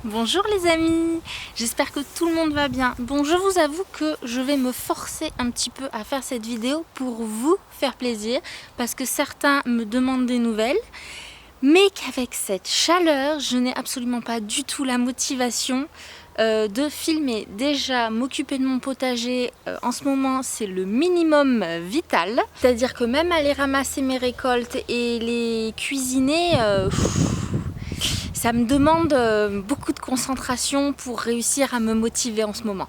Bonjour les amis, j'espère que tout le monde va bien. Bon, je vous avoue que je vais me forcer un petit peu à faire cette vidéo pour vous faire plaisir parce que certains me demandent des nouvelles, mais qu'avec cette chaleur, je n'ai absolument pas du tout la motivation de filmer. Déjà, m'occuper de mon potager en ce moment, c'est le minimum vital. C'est-à-dire que même aller ramasser mes récoltes et les cuisiner, ça me demande beaucoup de concentration pour réussir à me motiver en ce moment.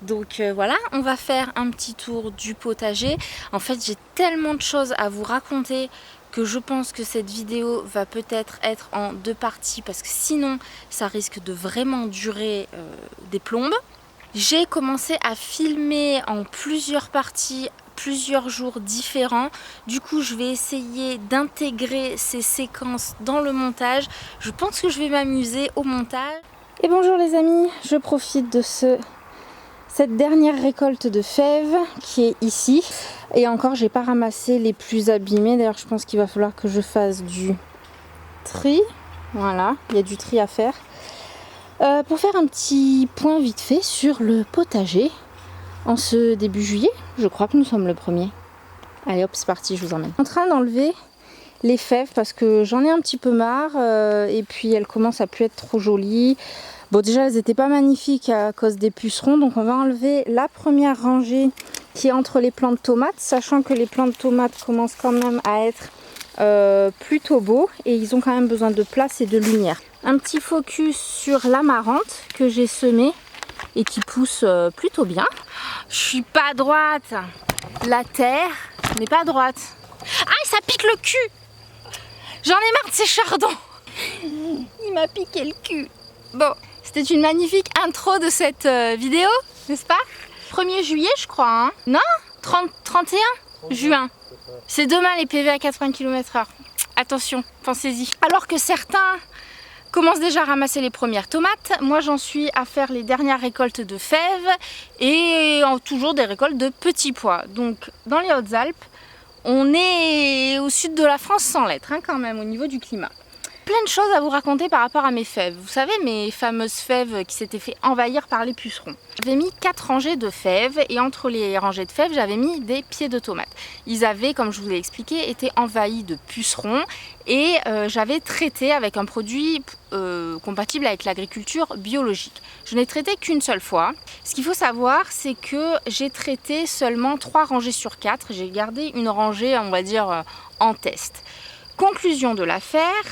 Donc voilà, on va faire un petit tour du potager. En fait, j'ai tellement de choses à vous raconter que je pense que cette vidéo va peut-être être en deux parties parce que sinon, ça risque de vraiment durer des plombes. J'ai commencé à filmer en plusieurs parties, plusieurs jours différents. Du coup, je vais essayer d'intégrer ces séquences dans le montage. Je pense que je vais m'amuser au montage. Et bonjour les amis, je profite de cette dernière récolte de fèves qui est ici. Et encore, j'ai pas ramassé les plus abîmés. D'ailleurs, je pense qu'il va falloir que je fasse du tri. Voilà, il y a du tri à faire. Pour faire un petit point vite fait sur le potager en ce début juillet, je crois que nous sommes le 1er. Allez hop, c'est parti, je vous emmène. En train d'enlever les fèves parce que j'en ai un petit peu marre et puis elles commencent à plus être trop jolies. Bon, déjà elles n'étaient pas magnifiques à cause des pucerons, donc on va enlever la première rangée qui est entre les plants de tomates, sachant que les plants de tomates commencent quand même à être plutôt beaux et ils ont quand même besoin de place et de lumière. Un petit focus sur l'amarante que j'ai semée et qui pousse plutôt bien. Je suis pas droite. La terre n'est pas droite. Ah, ça pique le cul. J'en ai marre de ces chardons. Il m'a piqué le cul. Bon, c'était une magnifique intro de cette vidéo, n'est-ce pas? 1er juillet, je crois, hein? Non? 31 juin. C'est demain les PV à 80 km/h. Attention, pensez-y. Alors que certains commencent déjà à ramasser les premières tomates, moi j'en suis à faire les dernières récoltes de fèves et toujours des récoltes de petits pois. Donc dans les Hautes-Alpes, on est au sud de la France sans l'être, hein, quand même au niveau du climat. Plein de choses à vous raconter par rapport à mes fèves. Vous savez, mes fameuses fèves qui s'étaient fait envahir par les pucerons. J'avais mis 4 rangées de fèves et entre les rangées de fèves, j'avais mis des pieds de tomates. Ils avaient, comme je vous l'ai expliqué, été envahis de pucerons et j'avais traité avec un produit compatible avec l'agriculture biologique. Je n'ai traité qu'une seule fois. Ce qu'il faut savoir, c'est que j'ai traité seulement 3 rangées sur 4. J'ai gardé une rangée, on va dire, en test. Conclusion de l'affaire.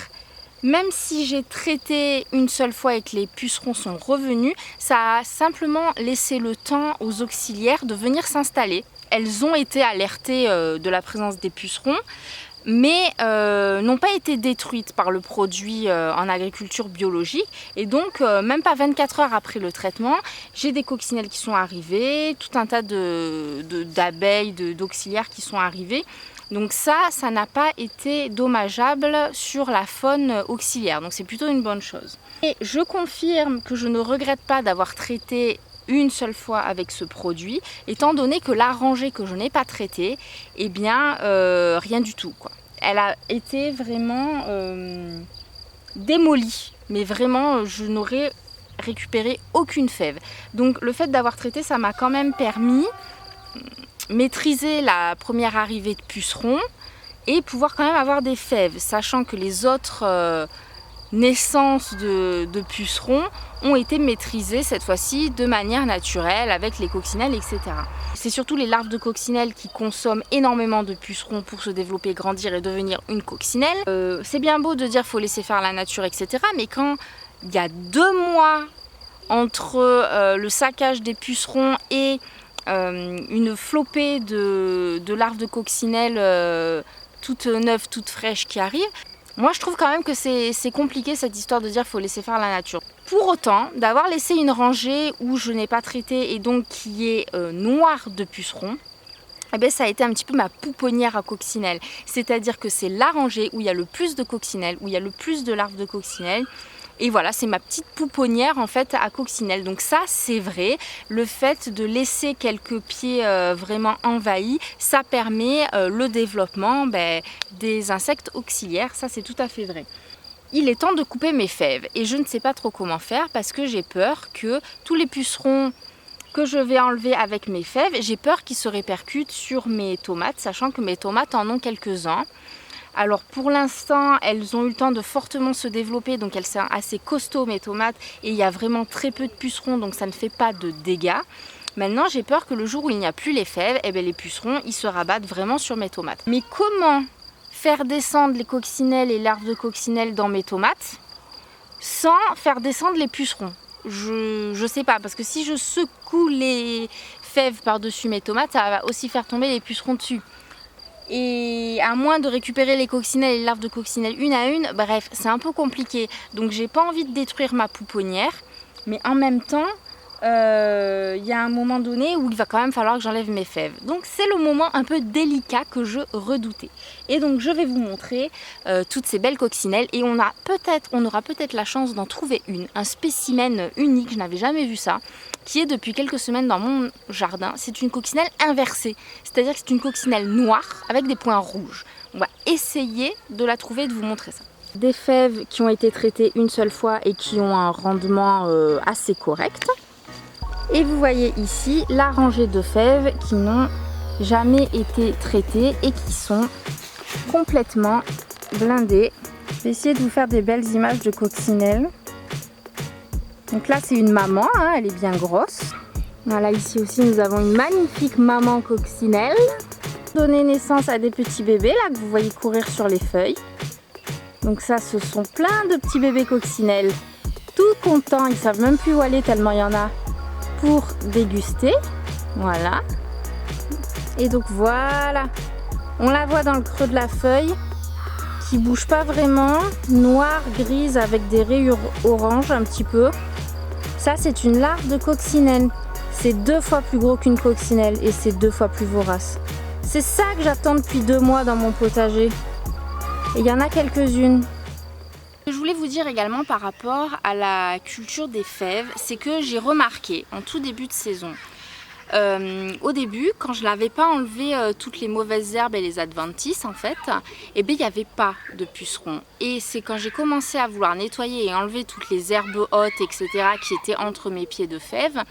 Même si j'ai traité une seule fois et que les pucerons sont revenus, ça a simplement laissé le temps aux auxiliaires de venir s'installer. Elles ont été alertées de la présence des pucerons, mais n'ont pas été détruites par le produit en agriculture biologique. Et donc, même pas 24 heures après le traitement, j'ai des coccinelles qui sont arrivées, tout un tas d'abeilles, d'auxiliaires qui sont arrivés. Donc ça n'a pas été dommageable sur la faune auxiliaire, donc c'est plutôt une bonne chose. Et je confirme que je ne regrette pas d'avoir traité une seule fois avec ce produit, étant donné que la rangée que je n'ai pas traitée, eh bien rien du tout, quoi. Elle a été vraiment démolie, mais vraiment je n'aurais récupéré aucune fève. Donc le fait d'avoir traité, ça m'a quand même permis maîtriser la première arrivée de pucerons et pouvoir quand même avoir des fèves, sachant que les autres naissances de pucerons ont été maîtrisées cette fois-ci de manière naturelle avec les coccinelles, etc. C'est surtout les larves de coccinelles qui consomment énormément de pucerons pour se développer, grandir et devenir une coccinelle. C'est bien beau de dire qu'il faut laisser faire la nature, etc. Mais quand il y a 2 mois entre le saccage des pucerons et une flopée de larves de coccinelles toutes neuves, toutes fraîches qui arrivent. Moi je trouve quand même que c'est compliqué cette histoire de dire qu'il faut laisser faire la nature. Pour autant, d'avoir laissé une rangée où je n'ai pas traité et donc qui est noire de pucerons, eh bien, ça a été un petit peu ma pouponnière à coccinelles. C'est-à-dire que c'est la rangée où il y a le plus de coccinelles, où il y a le plus de larves de coccinelles. Et voilà, c'est ma petite pouponnière en fait à coccinelles. Donc ça, c'est vrai. Le fait de laisser quelques pieds vraiment envahis, ça permet le développement des insectes auxiliaires. Ça, c'est tout à fait vrai. il est temps de couper mes fèves et je ne sais pas trop comment faire parce que j'ai peur que tous les pucerons que je vais enlever avec mes fèves, j'ai peur qu'ils se répercutent sur mes tomates, sachant que mes tomates en ont quelques-uns. Alors pour l'instant, elles ont eu le temps de fortement se développer, donc elles sont assez costauds mes tomates et il y a vraiment très peu de pucerons, donc ça ne fait pas de dégâts. Maintenant, j'ai peur que le jour où il n'y a plus les fèves, eh bien, les pucerons, ils se rabattent vraiment sur mes tomates. Mais comment faire descendre les coccinelles et larves de coccinelles dans mes tomates sans faire descendre les pucerons? Je sais pas, parce que si je secoue les fèves par-dessus mes tomates, ça va aussi faire tomber les pucerons dessus. Et à moins de récupérer les coccinelles et les larves de coccinelles une à une, bref, c'est un peu compliqué. Donc j'ai pas envie de détruire ma pouponnière, mais en même temps, il y a un moment donné où il va quand même falloir que j'enlève mes fèves. Donc c'est le moment un peu délicat que je redoutais. Et donc je vais vous montrer toutes ces belles coccinelles et on aura peut-être la chance d'en trouver un spécimen unique, je n'avais jamais vu ça, qui est depuis quelques semaines dans mon jardin. C'est une coccinelle inversée, c'est-à-dire que c'est une coccinelle noire avec des points rouges. On va essayer de la trouver et de vous montrer ça. Des fèves qui ont été traitées une seule fois et qui ont un rendement assez correct. Et vous voyez ici la rangée de fèves qui n'ont jamais été traitées et qui sont complètement blindées. Je vais essayer de vous faire des belles images de coccinelles. Donc là c'est une maman, hein, elle est bien grosse. Voilà, ici aussi nous avons une magnifique maman coccinelle. Donner naissance à des petits bébés là que vous voyez courir sur les feuilles. Donc ça, ce sont plein de petits bébés coccinelles, tout contents, ils savent même plus où aller tellement il y en a, pour déguster. Voilà. Et donc voilà, on la voit dans le creux de la feuille, qui bouge pas vraiment, noire, grise avec des rayures orange un petit peu. Ça c'est une larve de coccinelle. C'est 2 fois plus gros qu'une coccinelle et c'est 2 fois plus vorace. C'est ça que j'attends depuis 2 mois dans mon potager. Et il y en a quelques-unes. Ce que je voulais vous dire également par rapport à la culture des fèves, c'est que j'ai remarqué en tout début de saison, au début, quand je n'avais pas enlevé toutes les mauvaises herbes et les adventices en fait, eh bien il n'y avait pas de pucerons. Et c'est quand j'ai commencé à vouloir nettoyer et enlever toutes les herbes hautes, etc. qui étaient entre mes pieds de fèves,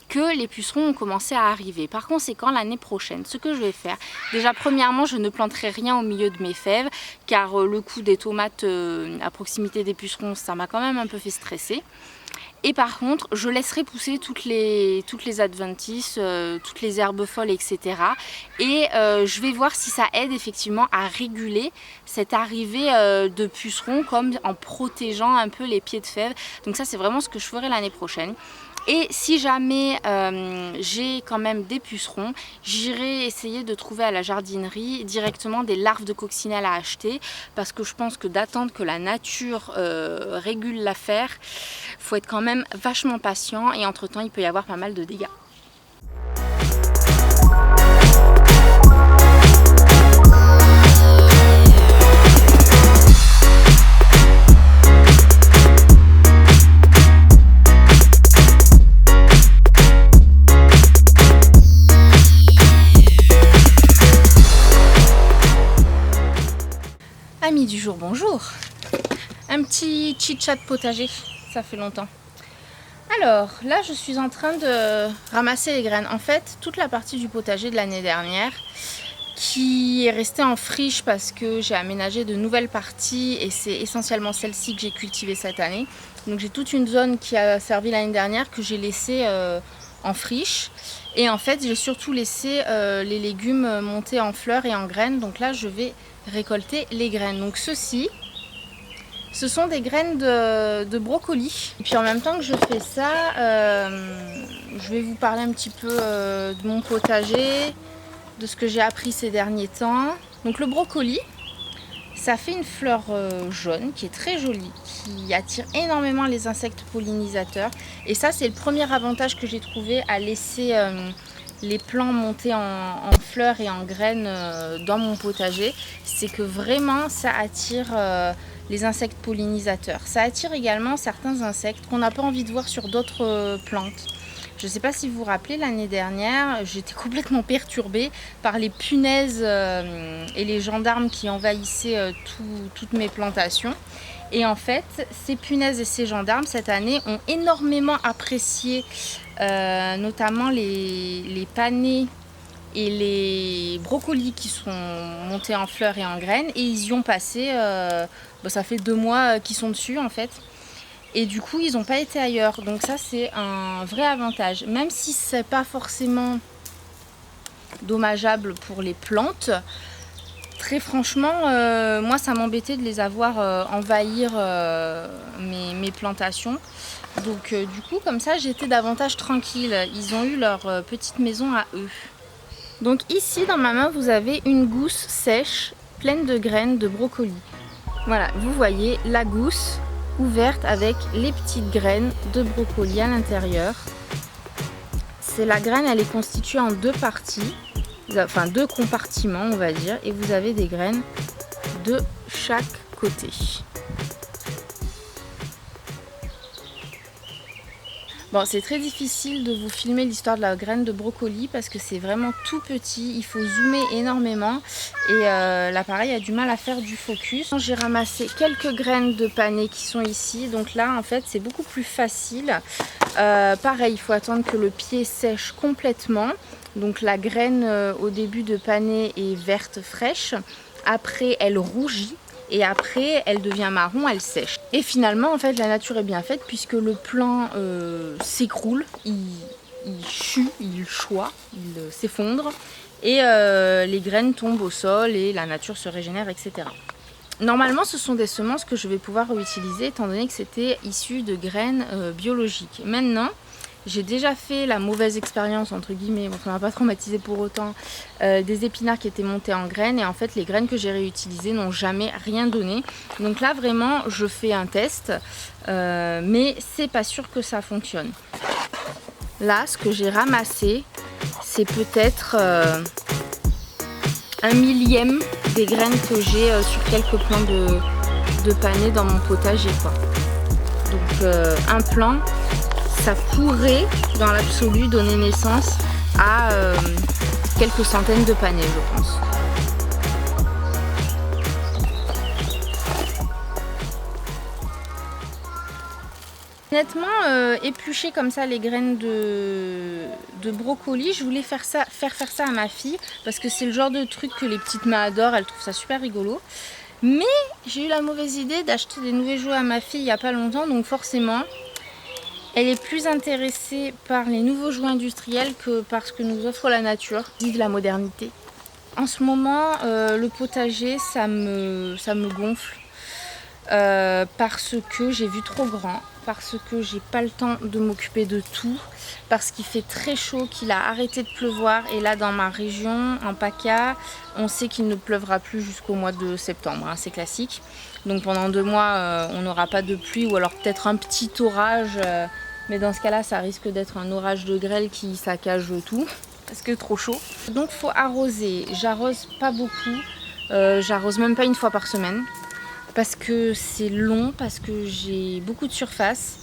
que les pucerons ont commencé à arriver. Par conséquent, l'année prochaine, ce que je vais faire, déjà premièrement, je ne planterai rien au milieu de mes fèves, car le coup des tomates à proximité des pucerons, ça m'a quand même un peu fait stresser. Et par contre, je laisserai pousser toutes les adventices, toutes les herbes folles, etc. Et je vais voir si ça aide effectivement à réguler cette arrivée de pucerons, comme en protégeant un peu les pieds de fèves. Donc ça, c'est vraiment ce que je ferai l'année prochaine. Et si jamais j'ai quand même des pucerons, j'irai essayer de trouver à la jardinerie directement des larves de coccinelles à acheter, parce que je pense que d'attendre que la nature régule l'affaire, il faut être quand même vachement patient et entre temps il peut y avoir pas mal de dégâts. Amis du jour, bonjour. Un petit chit-chat potager, ça fait longtemps. Alors là, je suis en train de ramasser les graines. En fait, toute la partie du potager de l'année dernière qui est restée en friche parce que j'ai aménagé de nouvelles parties et c'est essentiellement celle-ci que j'ai cultivée cette année. Donc j'ai toute une zone qui a servi l'année dernière que j'ai laissée en friche. Et en fait, j'ai surtout laissé les légumes monter en fleurs et en graines. Donc là, je vais récolter les graines. Donc ceci, ce sont des graines de brocoli. Et puis en même temps que je fais ça, je vais vous parler un petit peu de mon potager, de ce que j'ai appris ces derniers temps. Donc le brocoli, ça fait une fleur jaune qui est très jolie, qui attire énormément les insectes pollinisateurs. Et ça, c'est le premier avantage que j'ai trouvé à laisser les plants monter en fleurs et en graines dans mon potager. C'est que vraiment, ça attire les insectes pollinisateurs. Ça attire également certains insectes qu'on n'a pas envie de voir sur d'autres plantes. Je ne sais pas si vous vous rappelez, l'année dernière, j'étais complètement perturbée par les punaises et les gendarmes qui envahissaient toutes mes plantations. Et en fait, ces punaises et ces gendarmes cette année ont énormément apprécié notamment les panais et les brocolis qui sont montés en fleurs et en graines, et ils y ont passé, ça fait 2 mois qu'ils sont dessus en fait, et du coup ils n'ont pas été ailleurs, donc ça c'est un vrai avantage, même si c'est pas forcément dommageable pour les plantes. Très franchement, moi ça m'embêtait de les avoir envahir mes plantations. Donc du coup comme ça j'étais davantage tranquille. Ils ont eu leur petite maison à eux. Donc ici dans ma main vous avez une gousse sèche pleine de graines de brocoli. Voilà, vous voyez la gousse ouverte avec les petites graines de brocoli à l'intérieur. C'est la graine, elle est constituée en 2 parties. Enfin 2 compartiments on va dire, et vous avez des graines de chaque côté. Bon, c'est très difficile de vous filmer l'histoire de la graine de brocoli parce que c'est vraiment tout petit, il faut zoomer énormément et l'appareil a du mal à faire du focus. J'ai ramassé quelques graines de panais qui sont ici, donc là en fait c'est beaucoup plus facile. Pareil, il faut attendre que le pied sèche complètement. Donc la graine au début de panais est verte fraîche, après elle rougit et après elle devient marron, elle sèche. Et finalement en fait la nature est bien faite puisque le plant s'écroule, il chue, il choit, il s'effondre et les graines tombent au sol et la nature se régénère, etc. Normalement ce sont des semences que je vais pouvoir réutiliser étant donné que c'était issu de graines biologiques. Maintenant, j'ai déjà fait la mauvaise expérience, entre guillemets, bon, ça m'a pas traumatisé pour autant, des épinards qui étaient montés en graines et en fait les graines que j'ai réutilisées n'ont jamais rien donné. Donc là vraiment je fais un test, mais c'est pas sûr que ça fonctionne. Là ce que j'ai ramassé c'est peut-être 1/1000 des graines que j'ai sur quelques plants de panais dans mon potager quoi. Donc un plant, ça pourrait dans l'absolu donner naissance à quelques centaines de panais je pense. Honnêtement, éplucher comme ça les graines de brocoli, je voulais faire ça à ma fille parce que c'est le genre de truc que les petites mains adorent, elles trouvent ça super rigolo. Mais j'ai eu la mauvaise idée d'acheter des nouveaux jouets à ma fille il n'y a pas longtemps, donc forcément elle est plus intéressée par les nouveaux jouets industriels que par ce que nous offre la nature. Vive la modernité. En ce moment, le potager, ça me gonfle parce que j'ai vu trop grand, parce que j'ai pas le temps de m'occuper de tout, parce qu'il fait très chaud, qu'il a arrêté de pleuvoir et là dans ma région, en PACA, on sait qu'il ne pleuvra plus jusqu'au mois de septembre, hein, c'est classique. Donc pendant 2 mois, on n'aura pas de pluie ou alors peut-être un petit orage. Mais dans ce cas-là, ça risque d'être un orage de grêle qui saccage tout, parce que trop chaud. Donc faut arroser. J'arrose pas beaucoup, j'arrose même pas 1 fois par semaine, parce que c'est long, parce que j'ai beaucoup de surface,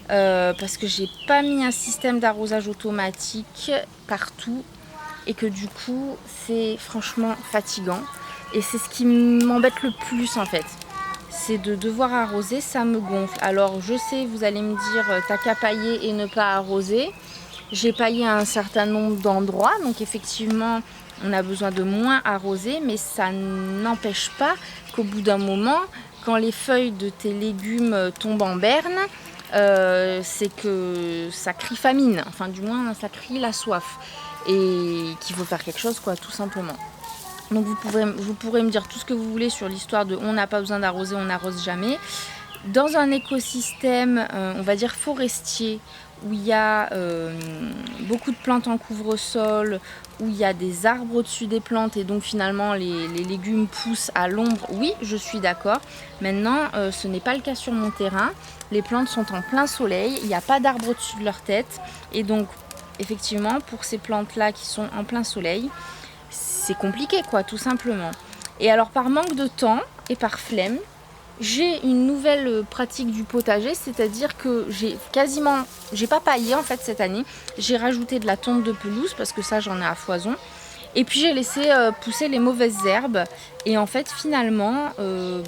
parce que j'ai pas mis un système d'arrosage automatique partout, et que du coup, c'est franchement fatigant. Et c'est ce qui m'embête le plus en fait. C'est de devoir arroser, ça me gonfle. Alors je sais, vous allez me dire, t'as qu'à pailler et ne pas arroser. J'ai paillé à un certain nombre d'endroits, donc effectivement on a besoin de moins arroser, mais ça n'empêche pas qu'au bout d'un moment, quand les feuilles de tes légumes tombent en berne, c'est que ça crie famine, enfin du moins ça crie la soif, et qu'il faut faire quelque chose quoi, tout simplement. Donc vous pourrez me dire tout ce que vous voulez sur l'histoire de on n'a pas besoin d'arroser, on n'arrose jamais. Dans un écosystème, on va dire forestier, où il y a beaucoup de plantes en couvre-sol, où il y a des arbres au-dessus des plantes et donc finalement les légumes poussent à l'ombre, oui, je suis d'accord. Maintenant, ce n'est pas le cas sur mon terrain. Les plantes sont en plein soleil, il n'y a pas d'arbres au-dessus de leur tête. Et donc, effectivement, pour ces plantes-là qui sont en plein soleil, c'est compliqué quoi, tout simplement. Et alors par manque de temps et par flemme, j'ai une nouvelle pratique du potager, c'est-à-dire que j'ai pas paillé en fait cette année, j'ai rajouté de la tonte de pelouse parce que ça j'en ai à foison, Et puis j'ai laissé pousser les mauvaises herbes. Et en fait finalement,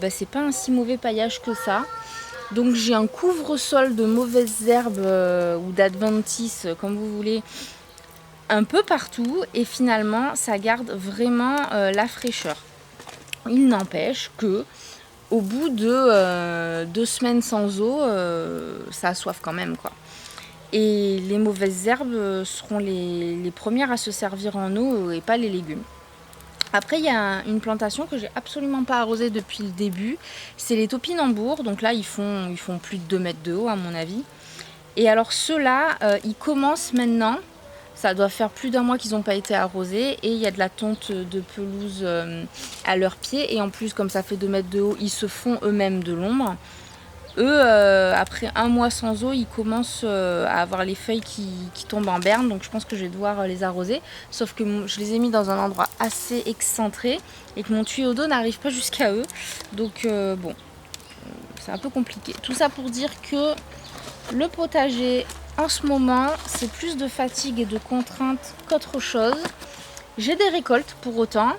c'est pas un si mauvais paillage que ça. Donc j'ai un couvre-sol de mauvaises herbes ou d'adventices, comme vous voulez, un peu partout. Et finalement ça garde vraiment la fraîcheur. Il n'empêche que au bout de 2 semaines sans eau, ça assoiffe quand même, quoi. Et les mauvaises herbes seront les premières à se servir en eau et pas les légumes. Après, il y a une plantation que j'ai absolument pas arrosée depuis le début. C'est les topinambours. Donc là, ils font plus de 2 mètres de haut à mon avis. Et alors ceux-là, ils commencent maintenant. Ça doit faire plus d'1 mois qu'ils n'ont pas été arrosés. Et il y a de la tonte de pelouse à leurs pieds. Et en plus, comme ça fait 2 mètres de haut, ils se font eux-mêmes de l'ombre. Eux, après 1 mois sans eau, ils commencent à avoir les feuilles qui tombent en berne. Donc je pense que je vais devoir les arroser. Sauf que je les ai mis dans un endroit assez excentré et que mon tuyau d'eau n'arrive pas jusqu'à eux. Donc bon, c'est un peu compliqué. Tout ça pour dire que le potager, en ce moment, c'est plus de fatigue et de contraintes qu'autre chose. J'ai des récoltes pour autant.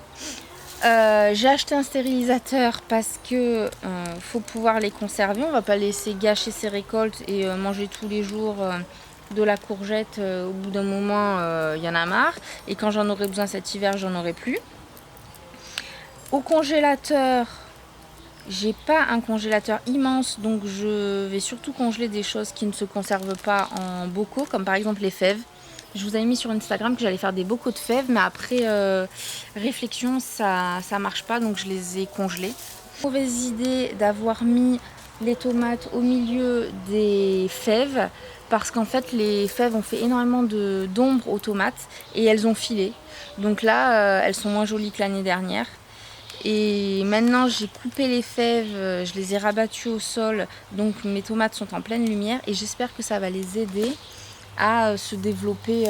J'ai acheté un stérilisateur parce que faut pouvoir les conserver. On va pas laisser gâcher ses récoltes et manger tous les jours de la courgette. Au bout d'un moment, il y en a marre. Et quand j'en aurai besoin cet hiver, j'en aurai plus. Au congélateur, j'ai pas un congélateur immense, donc je vais surtout congeler des choses qui ne se conservent pas en bocaux, comme par exemple les fèves. Je vous avais mis sur Instagram que j'allais faire des bocaux de fèves, mais après réflexion, ça marche pas, donc je les ai congelés. Mauvaise idée d'avoir mis les tomates au milieu des fèves, parce qu'en fait les fèves ont fait énormément d'ombre aux tomates et elles ont filé. Donc là, elles sont moins jolies que l'année dernière. Et maintenant j'ai coupé les fèves, je les ai rabattues au sol, donc mes tomates sont en pleine lumière et j'espère que ça va les aider à se développer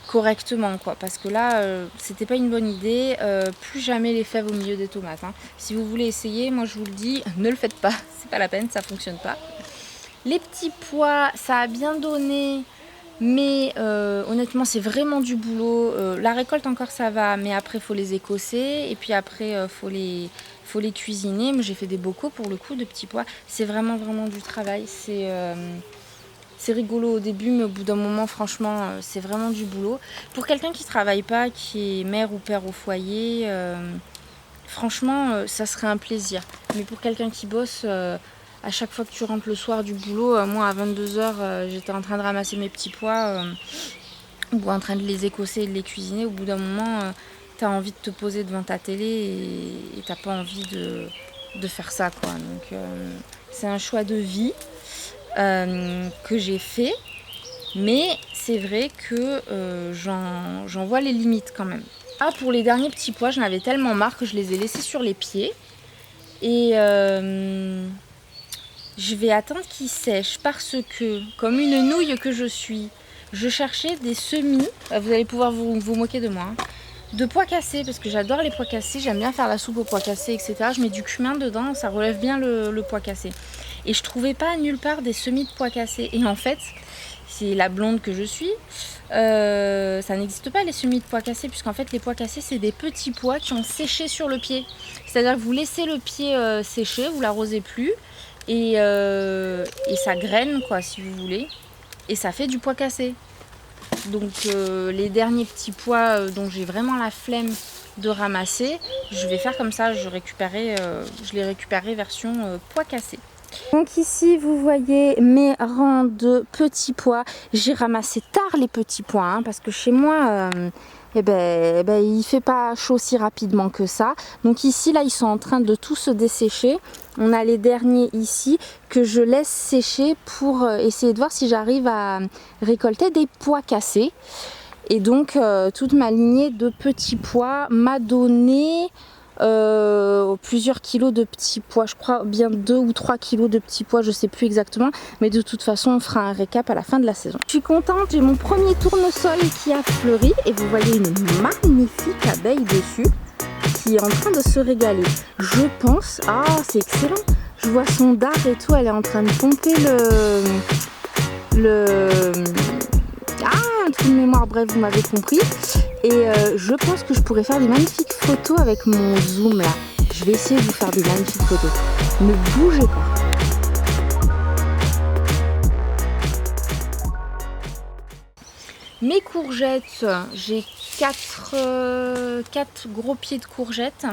correctement, quoi, parce que là c'était pas une bonne idée. Plus jamais les fèves au milieu des tomates, hein. Si vous voulez essayer, moi je vous le dis, ne le faites pas, c'est pas la peine, ça fonctionne pas. Les petits pois, ça a bien donné, mais honnêtement c'est vraiment du boulot. La récolte encore ça va, mais après faut les écosser et puis après faut les cuisiner. Moi j'ai fait des bocaux pour le coup de petits pois, c'est vraiment du travail. C'est rigolo au début, mais au bout d'un moment, franchement, c'est vraiment du boulot. Pour quelqu'un qui ne travaille pas, qui est mère ou père au foyer, franchement, ça serait un plaisir. Mais pour quelqu'un qui bosse, à chaque fois que tu rentres le soir du boulot, moi à 22 h, j'étais en train de ramasser mes petits pois ou en train de les écosser et de les cuisiner. Au bout d'un moment, tu as envie de te poser devant ta télé et tu n'as pas envie de faire ça, quoi. Donc, c'est un choix de vie. Que j'ai fait, mais c'est vrai que j'en vois les limites quand même. Ah, pour les derniers petits pois, j'en avais tellement marre que je les ai laissés sur les pieds et je vais attendre qu'ils sèchent parce que, comme une nouille que je suis, je cherchais des semis, vous allez pouvoir vous moquer de moi, hein, de pois cassés, parce que j'adore les pois cassés, j'aime bien faire la soupe aux pois cassés, etc. Je mets du cumin dedans, ça relève bien le pois cassé. Et je trouvais pas nulle part des semis de pois cassés. Et en fait, c'est la blonde que je suis, ça n'existe pas les semis de pois cassés, puisqu'en fait les pois cassés c'est des petits pois qui ont séché sur le pied. C'est-à-dire que vous laissez le pied sécher, vous l'arrosez plus, et ça graine, quoi, si vous voulez. Et ça fait du pois cassé. Donc les derniers petits pois dont j'ai vraiment la flemme de ramasser, je vais faire comme ça, je les récupérerai version pois cassés. Donc ici vous voyez mes rangs de petits pois. J'ai ramassé tard les petits pois, hein, parce que chez moi il fait pas chaud si rapidement que ça. Donc ici là ils sont en train de tout se dessécher. On a les derniers ici que je laisse sécher pour essayer de voir si j'arrive à récolter des pois cassés. Et donc toute ma lignée de petits pois m'a donné plusieurs kilos de petits pois, je crois bien 2 ou 3 kilos de petits pois, je sais plus exactement, mais de toute façon on fera un récap à la fin de la saison. Je suis contente, j'ai mon premier tournesol qui a fleuri et vous voyez une magnifique abeille dessus qui est en train de se régaler. Je pense, c'est excellent, je vois son dard et tout, elle est en train de pomper un trou de mémoire, bref, vous m'avez compris. Et je pense que je pourrais faire des magnifiques photos avec mon zoom là. Je vais essayer de vous faire des magnifiques photos. Ne bougez pas. Mes courgettes, j'ai 4 gros pieds de courgettes.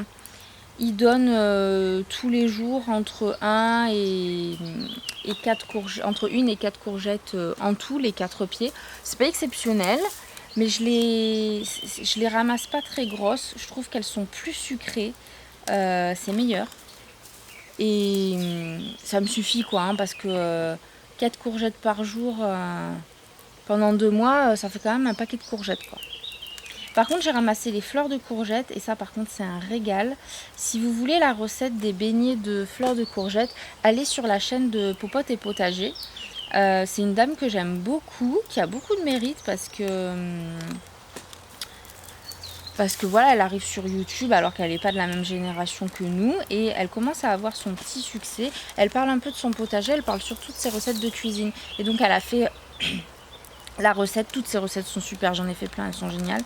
Ils donnent tous les jours entre 1 et 4 courgettes, entre 1 et 4 courgettes en tout, les 4 pieds. C'est pas exceptionnel, mais je les ramasse pas très grosses. Je trouve qu'elles sont plus sucrées. C'est meilleur. Et ça me suffit quoi, hein, parce que 4 courgettes par jour pendant 2 mois, ça fait quand même un paquet de courgettes quoi. Par contre, j'ai ramassé les fleurs de courgettes et ça, par contre, c'est un régal. Si vous voulez la recette des beignets de fleurs de courgettes, allez sur la chaîne de Popote et Potager. C'est une dame que j'aime beaucoup, qui a beaucoup de mérite parce que voilà, elle arrive sur YouTube alors qu'elle n'est pas de la même génération que nous et elle commence à avoir son petit succès. Elle parle un peu de son potager, elle parle surtout de ses recettes de cuisine. Et donc, elle a fait la recette, toutes ces recettes sont super, j'en ai fait plein, elles sont géniales.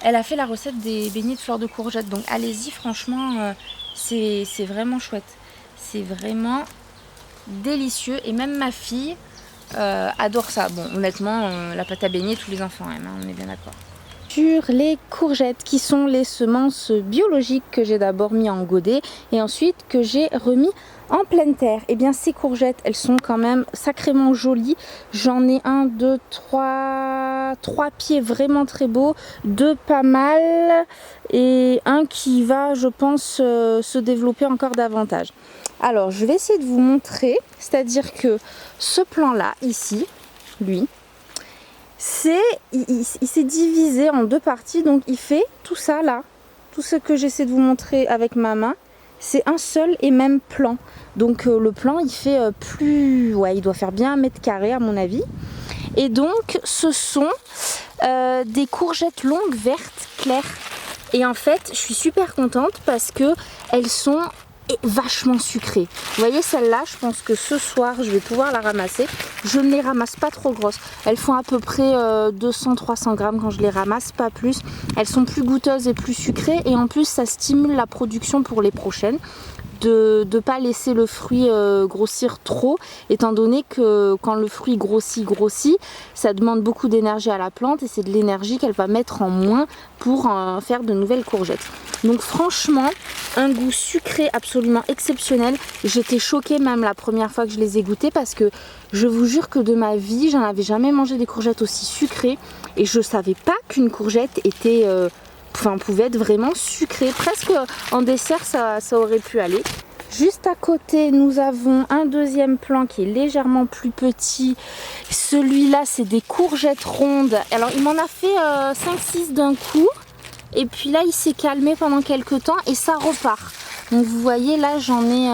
Elle a fait la recette des beignets de fleurs de courgettes, donc allez-y, franchement, c'est vraiment chouette. C'est vraiment délicieux et même ma fille adore ça. Bon, honnêtement, la pâte à beignets, tous les enfants aiment, hein, on est bien d'accord. Sur les courgettes, qui sont les semences biologiques que j'ai d'abord mis en godet et ensuite que j'ai remis en pleine terre. Et bien ces courgettes, elles sont quand même sacrément jolies. J'en ai 1, 2, 3 pieds vraiment très beaux, 2 pas mal et un qui va, je pense, se développer encore davantage. Alors je vais essayer de vous montrer, c'est-à-dire que ce plan-là, ici, lui, il s'est divisé en 2 parties, donc il fait tout ça là, tout ce que j'essaie de vous montrer avec ma main, c'est un seul et même plan. Donc le plan il fait il doit faire bien 1 mètre carré à mon avis. Et donc ce sont des courgettes longues, vertes, claires. Et en fait je suis super contente parce que elles sont vachement sucrées. Vous voyez celle-là, je pense que ce soir je vais pouvoir la ramasser. Je ne les ramasse pas trop grosses. Elles font à peu près 200-300 grammes quand je les ramasse, pas plus. Elles sont plus goûteuses et plus sucrées et en plus ça stimule la production pour les prochaines. De ne pas laisser le fruit grossir trop, étant donné que quand le fruit grossit, ça demande beaucoup d'énergie à la plante et c'est de l'énergie qu'elle va mettre en moins pour faire de nouvelles courgettes. Donc franchement, un goût sucré absolument exceptionnel. J'étais choquée même la première fois que je les ai goûtées parce que je vous jure que de ma vie, j'en avais jamais mangé des courgettes aussi sucrées et je savais pas qu'une courgette était... pouvait être vraiment sucré, presque en dessert ça aurait pu aller. Juste à côté nous avons un deuxième plan qui est légèrement plus petit. Celui-là c'est des courgettes rondes. Alors il m'en a fait 5-6 d'un coup et puis là il s'est calmé pendant quelques temps et ça repart. Donc vous voyez là j'en ai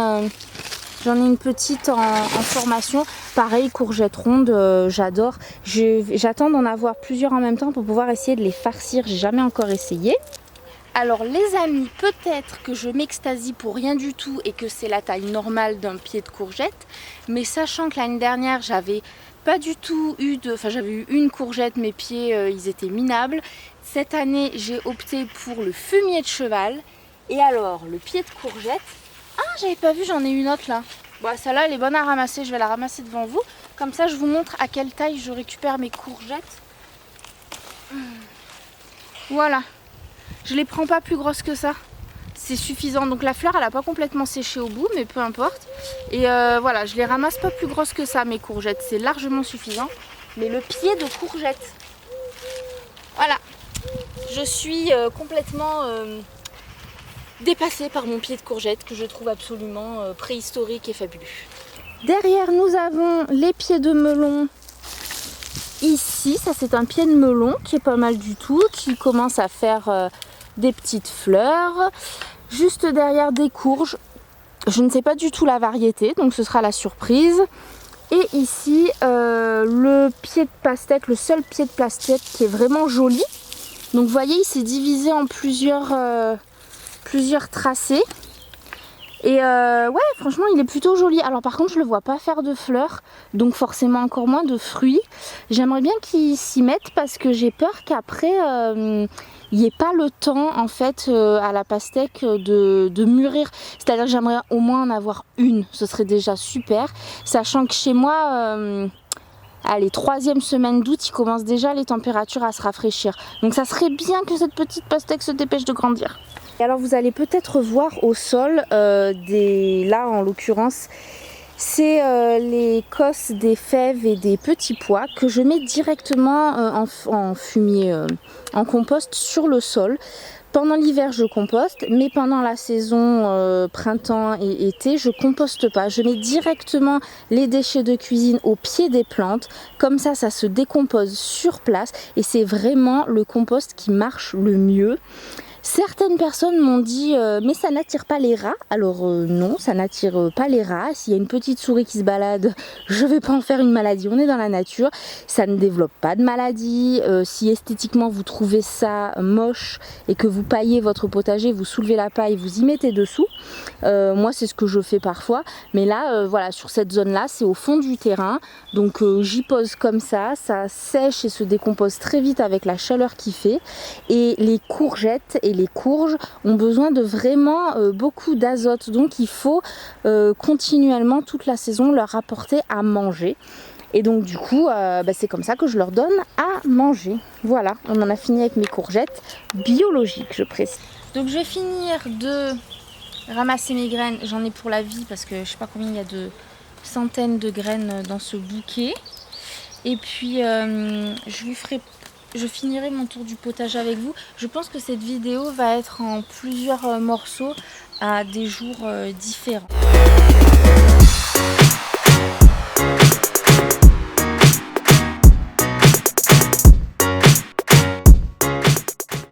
une petite en formation. Pareil, courgettes rondes, j'adore. J'attends d'en avoir plusieurs en même temps pour pouvoir essayer de les farcir. J'ai jamais encore essayé. Alors les amis, peut-être que je m'extasie pour rien du tout et que c'est la taille normale d'un pied de courgette. Mais sachant que l'année dernière, j'avais pas du tout eu j'avais eu une courgette, mes pieds, ils étaient minables. Cette année, j'ai opté pour le fumier de cheval. Et alors, le pied de courgette... Ah, j'avais pas vu, j'en ai une autre là. Bon, celle-là, elle est bonne à ramasser. Je vais la ramasser devant vous. Comme ça, je vous montre à quelle taille je récupère mes courgettes. Voilà. Je les prends pas plus grosses que ça. C'est suffisant. Donc la fleur, elle n'a pas complètement séché au bout, mais peu importe. Et voilà, je les ramasse pas plus grosses que ça, mes courgettes. C'est largement suffisant. Mais le pied de courgette. Voilà. Je suis complètement... dépassée par mon pied de courgette que je trouve absolument préhistorique et fabuleux. Derrière nous avons les pieds de melon ici, ça c'est un pied de melon qui est pas mal du tout, qui commence à faire des petites fleurs. Juste derrière des courges, je ne sais pas du tout la variété, donc ce sera la surprise. Et ici le pied de pastèque, le seul pied de pastèque qui est vraiment joli. Donc vous voyez il s'est divisé en plusieurs tracés Et ouais, franchement, il est plutôt joli. Alors par contre, je le vois pas faire de fleurs, donc forcément encore moins de fruits. J'aimerais bien qu'ils s'y mettent parce que j'ai peur qu'après, il n'y ait pas le temps en fait à la pastèque de mûrir. C'est-à-dire que j'aimerais au moins en avoir une, ce serait déjà super. Sachant que chez moi, allez, 3e semaine d'août, il commence déjà les températures à se rafraîchir. Donc ça serait bien que cette petite pastèque se dépêche de grandir. Et alors vous allez peut-être voir au sol, là en l'occurrence, c'est les cosses des fèves et des petits pois que je mets directement en fumier, en compost sur le sol. Pendant l'hiver je composte, mais pendant la saison printemps et été je composte pas. Je mets directement les déchets de cuisine au pied des plantes, comme ça ça se décompose sur place et c'est vraiment le compost qui marche le mieux. Certaines personnes m'ont dit mais ça n'attire pas les rats. Alors non, ça n'attire pas les rats. S'il y a une petite souris qui se balade, je vais pas en faire une maladie, on est dans la nature. Ça ne développe pas de maladie. Si esthétiquement vous trouvez ça moche et que vous paillez votre potager, vous soulevez la paille, vous y mettez dessous. Moi c'est ce que je fais parfois. Mais là, voilà, sur cette zone là, c'est au fond du terrain. Donc j'y pose comme ça sèche et se décompose très vite avec la chaleur qu'il fait. Et les courgettes et les courges ont besoin de vraiment beaucoup d'azote, donc il faut continuellement toute la saison leur apporter à manger. Et donc du coup c'est comme ça que je leur donne à manger. Voilà, on en a fini avec mes courgettes biologiques, je précise. Donc je vais finir de ramasser mes graines, j'en ai pour la vie parce que je sais pas combien il y a de centaines de graines dans ce bouquet. Et puis je finirai mon tour du potager avec vous. Je pense que cette vidéo va être en plusieurs morceaux à des jours différents.